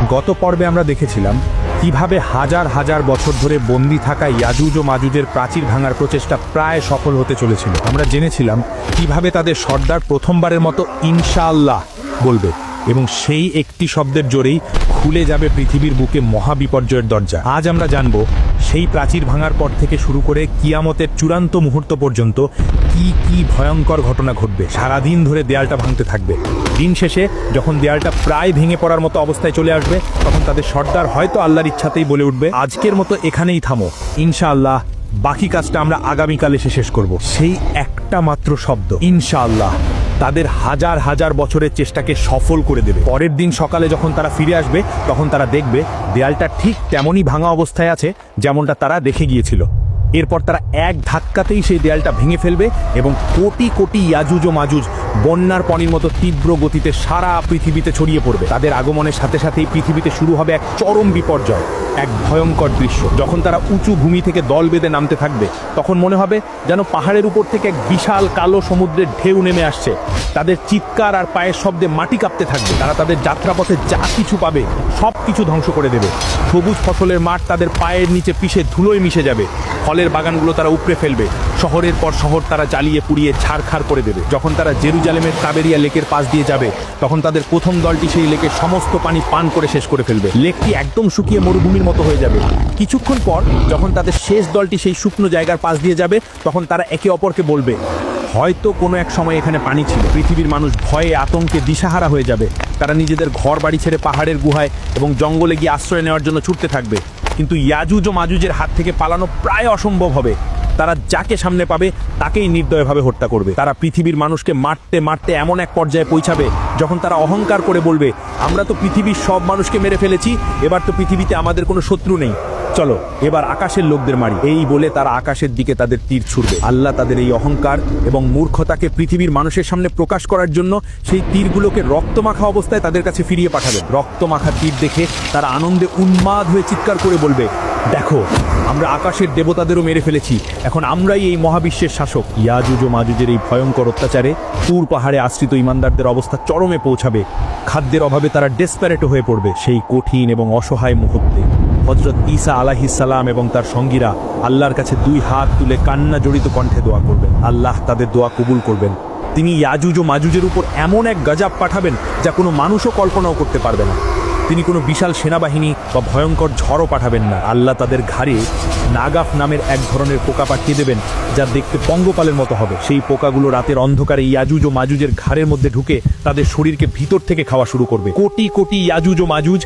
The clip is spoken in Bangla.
গত পর্বে আমরা দেখেছিলাম কিভাবে হাজার হাজার বছর ধরে বন্দী থাকা ইয়াজুজ ও মাজুজের প্রাচীর ভাঙার প্রচেষ্টা প্রায় সফল হতে চলেছিল। আমরা জেনেছিলাম কিভাবে তাদের সর্দার প্রথমবারের মতো ইনশাআল্লাহ বলবে এবং সেই একটি শব্দের জোরেই খুলে যাবে পৃথিবীর বুকে মহাবিপর্যয়ের দরজা। আজ আমরা জানব সেই প্রাচীর ভাঙার পর থেকে শুরু করে কিয়ামতের চূড়ান্ত মুহূর্ত পর্যন্ত কি কি ভয়ঙ্কর ঘটনা ঘটবে। সারাদিন ধরে দেয়ালটা ভাঙতে থাকবে। দিন শেষে যখন দেয়ালটা প্রায় ভেঙে পড়ার মতো অবস্থায় চলে আসবে, তখন তাদের সর্দার হয়তো আল্লাহর ইচ্ছাতেই বলে উঠবে, আজকের মতো এখানেই থামো, ইনশাআল্লাহ বাকি কাজটা আমরা আগামীকাল এসে শেষ করব। সেই একটা মাত্র শব্দ ইনশাআল্লাহ তাদের হাজার হাজার বছরের চেষ্টাকে সফল করে দেবে। পরের দিন সকালে যখন তারা ফিরে আসবে, তখন তারা দেখবে দেয়ালটা ঠিক তেমনই ভাঙা অবস্থায় আছে যেমনটা তারা দেখে গিয়েছিল। এরপর তারা এক ধাক্কাতেই সেই দেয়ালটা ভেঙে ফেলবে এবং কোটি কোটি ইয়াজুজ ও মাজুজ বন্যার পানির মতো তীব্র গতিতে সারা পৃথিবীতে ছড়িয়ে পড়বে। তাদের আগমনের সাথে সাথেই পৃথিবীতে শুরু হবে এক চরম বিপর্যয়, এক ভয়ঙ্কর দৃশ্য। যখন তারা উঁচু ভূমি থেকে দল বেঁধে নামতে থাকবে, তখন মনে হবে যেন পাহাড়ের উপর থেকে এক বিশাল কালো সমুদ্রের ঢেউ নেমে আসছে। তাদের চিৎকার আর পায়ের শব্দে মাটি কাঁপতে থাকবে। তারা তাদের যাত্রাপথে যা কিছু পাবে সব কিছু ধ্বংস করে দেবে। সবুজ ফসলের মাঠ তাদের পায়ের নিচে পিষে ধুলোয় মিশে যাবে। ফলের বাগানগুলো তারা উপড়ে ফেলবে। শহরের পর শহর তারা জ্বালিয়ে পুড়িয়ে ছারখার করে দেবে। যখন তারা জেরুজালেমের তাবেরিয়া লেকের পাশ দিয়ে যাবে, তখন তাদের প্রথম দলটি সেই লেকের সমস্ত পানি পান করে শেষ করে ফেলবে। লেকটি একদম শুকিয়ে মরুভূমির মতো হয়ে যাবে। কিছুক্ষণ পর যখন তাদের শেষ দলটি সেই শুকনো জায়গার পাশ দিয়ে যাবে, তখন তারা একে অপরকে বলবে, হয়তো কোনো এক সময় এখানে পানি ছিল। পৃথিবীর মানুষ ভয়ে আতঙ্কে দিশাহারা হয়ে যাবে। তারা নিজেদের ঘর বাড়ি ছেড়ে পাহাড়ের গুহায় এবং জঙ্গলে গিয়ে আশ্রয় নেওয়ার জন্য ছুটতে থাকবে। কিন্তু ইয়াজুজ ও মাজুজের হাত থেকে পালানো প্রায় অসম্ভব হবে। তারা যাকে সামনে পাবে তাকেই নির্দয়ভাবে হত্যা করবে। তারা পৃথিবীর মানুষকে মারতে মারতে এমন এক পর্যায়ে পৌঁছাবে যখন তারা অহংকার করে বলবে, আমরা তো পৃথিবীর সব মানুষকে মেরে ফেলেছি, এবার তো পৃথিবীতে আমাদের কোনো শত্রু নেই, চলো এবার আকাশের লোকদের মারি। এই বলে তারা আকাশের দিকে তাদের তীর ছুড়বে। আল্লাহ তাদের এই অহংকার এবং মূর্খতাকে পৃথিবীর মানুষের সামনে প্রকাশ করার জন্য সেই তীরগুলোকে রক্তমাখা অবস্থায় তাদের কাছে ফিরিয়ে পাঠাবেন। রক্তমাখা তীর দেখে তারা আনন্দে উন্মাদ হয়ে চিৎকার করে বলবে, দেখো আমরা আকাশের দেবতাদেরও মেরে ফেলেছি, এখন আমরাই এই মহাবিশ্বের শাসক। ইয়াজুজ ও মাজুজের এই ভয়ঙ্কর অত্যাচারে তুর পাহাড়ে আশ্রিত ইমানদারদের অবস্থা চরমে পৌঁছাবে। খাদ্যের অভাবে তারা ডেসপারেট হয়ে পড়বে। সেই কঠিন এবং অসহায় মুহূর্তে হযরত ঈসা আলাইহিস সালাম এবং তার সঙ্গীরা আল্লাহর কাছে দুই হাত তুলে কান্না জড়িত কণ্ঠে দোয়া করবেন। আল্লাহ তাদের দোয়া কবুল করবেন। তিনি ইয়াজুজ ও মাজুজের উপর এমন এক গজব পাঠাবেন যা কোনো মানুষও কল্পনাও করতে পারবে না। তিনি কোনো বিশাল সেনাবাহিনী বা ভয়ঙ্কর ঝড়ও পাঠাবেন না। আল্লাহ তাদের ঘাড়ে নাগাফ নামের এক ধরনের পোকা পাঠিয়ে দেবেন, যা দেখতে পঙ্গপালের মতো হবে। সেই পোকাগুলো রাতের অন্ধকারে ইয়াজুজ ও মাজুজের ঘাড়ের মধ্যে ঢুকে তাদের শরীরকে ভিতর থেকে খাওয়া শুরু করবে। কোটি কোটি ইয়াজুজ ও মাজুজ